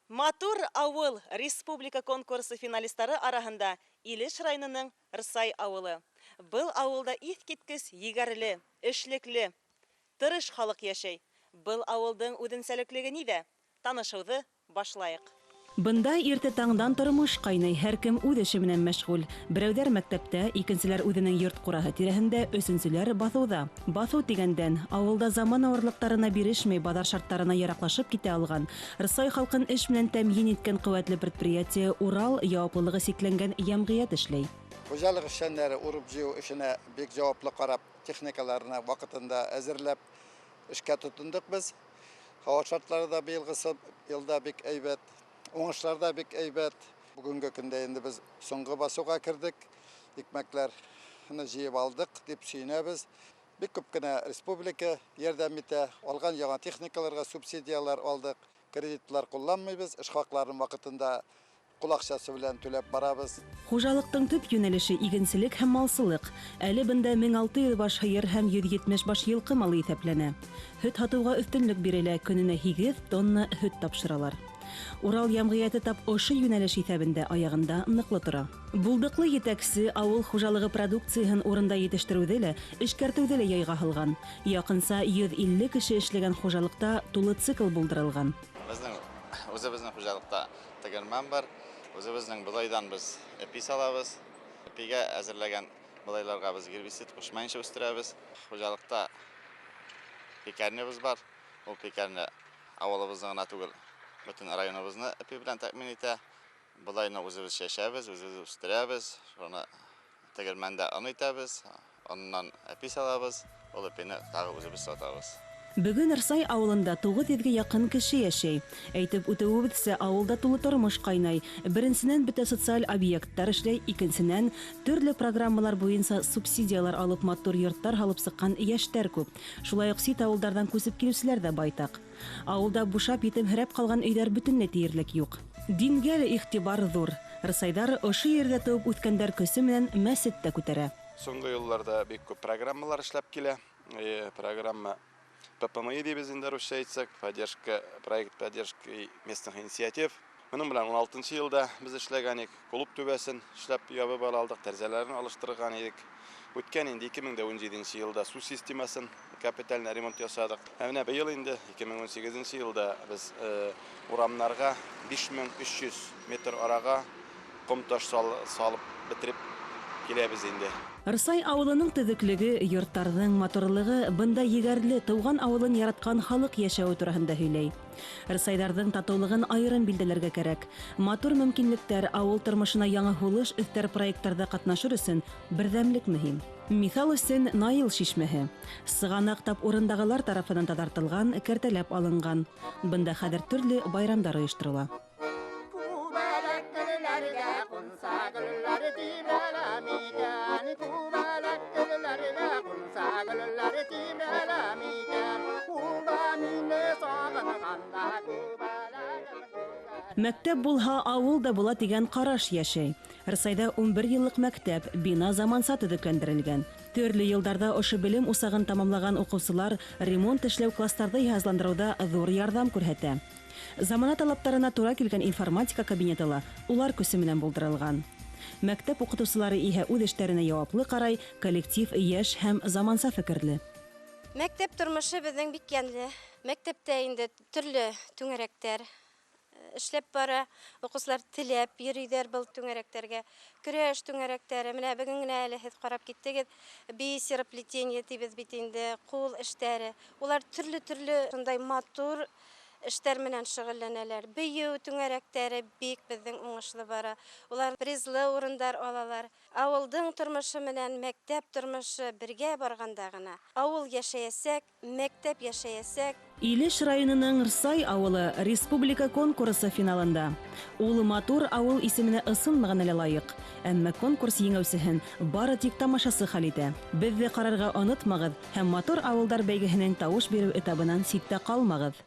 Матур авыл республика конкурсы финалистлары арасында Илеш районының Рсай авылы. Был авылда искиткеч егәрле, эшлекле, тырыш халык яшәй. Был авылдың үзенчәлеклеге нидә? Танышуды башлайык. Бында ирте таңдан тормыш кайный, һәркем үз эше менән мәшгуль. Берәүләр мәктәптә, икенчеләр үзенең йорт кураһы тирәһендә, өченчеләр баҫыуҙа. Баҫыу дигәндән, авылда заман ауырлыҡтарына бирешмәй, баҙар шарттарына яраҡлашып китә алған, Рсай халҡын эш менән тәмин иткән ҡеүәтле предприятие Урал яуаплылығы сикләнгән йәмғиәт эшләй. Хуҗалык эшчәннәре урып-җыю эшенә бик җаваплы карап, техникаларына вакытында әзерләп эшкә тотындык без. Һава шартлары да быелгысы елда бик әйбәт. Уңышлар да бик әйбәт. Бүгенге көндә инде без соңгы басуга кердек. Икмәкләрне җыеп алдык дип сөйнәбез. Бик күп кенә республика ярдәм итә. Алган яңа техникаларга субсидиялар алдык. Кредитлар кулланмыйбыз. Эш хакларын вакытында кул акчасы белән түләп барабыз. Хуҗалыктың төп юнәлеше игенчелек һәм малсылык. Әле бында 1600 баш һыер һәм 170 баш йылҡы малы иҫәпләнә. Һөт һатыуга өҫтөнлөк бирелә, көнөнә 8 тонна һөт тапшыралар. Урал йәмғиәте тап ошо юнәлеш иҫәбендә аяғында ныҡлы тора. Булдыҡлы етәксе ауыл хужалығы продукцияһын урында етештереүҙе лә, эшкәртеүҙе лә яйға һалған. Яҡынса 150 кеше эшләгән хужалыҡта тулы цикл булдырылған. Үзебезнең хужалыҡта тегермән бар. Үзебезнең былайдан біз эпи салабыз. Эпигә әзерләгән былайларға біз гербицид ҡушмайынса үстерәбез. Хужалыҡта пекарнябыз бар. Ул пекарня ауылыбыҙҙың ғына түгел, бөтөн районыбыҙны эпи белән тәьмин итә. Былайны үзебез чәшәбез, үзебез үстерәбез. Шуны тегермәндә он итәбез. Оннан эпи салабыз. Ул эпине тағы үзебез сатабыз. Бөгөн Рсай ауылында 900-гә яҡын кеше йәшәй. Әйтеп үтеүебеҙсә, ауылда тулы тормош ҡайнай. Беренсенән бөтә социаль объекттар эшләй, икенсенән төрлө программалар буйынса субсидиялар алып матур йорттар һалып сыҡҡан йәштәр күп. Шулай уҡ сит ауылдарҙан күсеп килеүселәр дә байтаҡ. Ауылда бушап етемһерәп ҡалған өйҙәр бөтөнләй тиерлек юҡ. Дингә лә иғтибар ҙур. Рсайдар ошо ерҙә тыуып үҫкәндәр көсө менән мәсет тә күтәрә. Соңғы йылларда бик күп программалар эшләп килә. Программа ППМИ дибез инде русча әйтсәк, проект поддержки местных инициатив. Моның белән 16-нчы елда без эшләгән идек. Клуб түбәсен эшләп ябып алдык, тәрзәләрен алыштырган идек. Үткән инде 2017 елда су системасын капиталь ремонт ясадык. Менә быел инде 2018 елда без урамнарга 5300 метр арага ҡом таш салып бетереп киләбез инде. Рсай ауылының төҙөклөгө, йорттарҙың матурлығы бында егәрле тыуған ауылын яратҡан халыҡ йәшәүе тураһында һөйләй. Рсайдарҙың татыулығын айырым билдәләргә кәрәк. Матур мөмкинлектәр ауыл тормошона яңы һулыш өҫтәр проекттарҙа ҡатнашыр өсөн берҙәмлек мөһим. Миҫал өсөн Наил шишмәһе. Сығанаҡ тап урындағылар тарафынан таҙартылған, кәртәләп алынған. Бында хәҙер төрлө байрамдар ойошторола. Мәктәп булһа, ауыл да була тигән ҡараш йәшәй. Рсайда 11 йыллыҡ мәктәп, бина заманса төҙөкләндерелгән. Төрлө йылдарда ошо белем усағын тамамлаған уҡыусылар ремонт эшләү кластарҙы йыһазландырыуҙа ҙур ярҙам күрһәтә. Замана талаптарына тура килгән информатика кабинеты ла улар көсө менән булдырылған. Мәктәп уҡытыусылары иһә үҙ эштәренә яуаплы ҡарай, коллектив йәш һәм заманса фекерле. Мәктәп тормошы беҙҙең бик йәнле. Мәктәптә инде төрлө түңәрәктәр эшләп бара. Уҡыусылар теләп йөрөйҙәр был түңәрәктәргә. Көрәш түңәрәктәре, менә бөгөн генә әле һеҙ ҡарап киттегеҙ, бисероплетение тибеҙ бит инде, ҡул эштәре. Улар төрлө шундай матур эштәр менән шөғөлләнәләр. Бейеү түңәрәктәре бик беҙҙең уңышлы бара. Улар призлы урындар алалар. Ауылдың тормошы менән мәктәп тормошы бергә барғанда ғына. Ауыл йәшәйәсәк, мәктәп йәшәйәсәк. Илеш районының Рсай ауылы республика конкурсы финалында. Ул матур ауыл исеменә ысынмаған әле лайыҡ. Әммә конкурс еңеүсеһен бары тик тамашасы хәл итә. Беҙҙе ҡарарға онотмағыҙ һәм матур ауылдар бәйгеһенең тауыш биреү этабынан ситтә ҡалмағыҙ.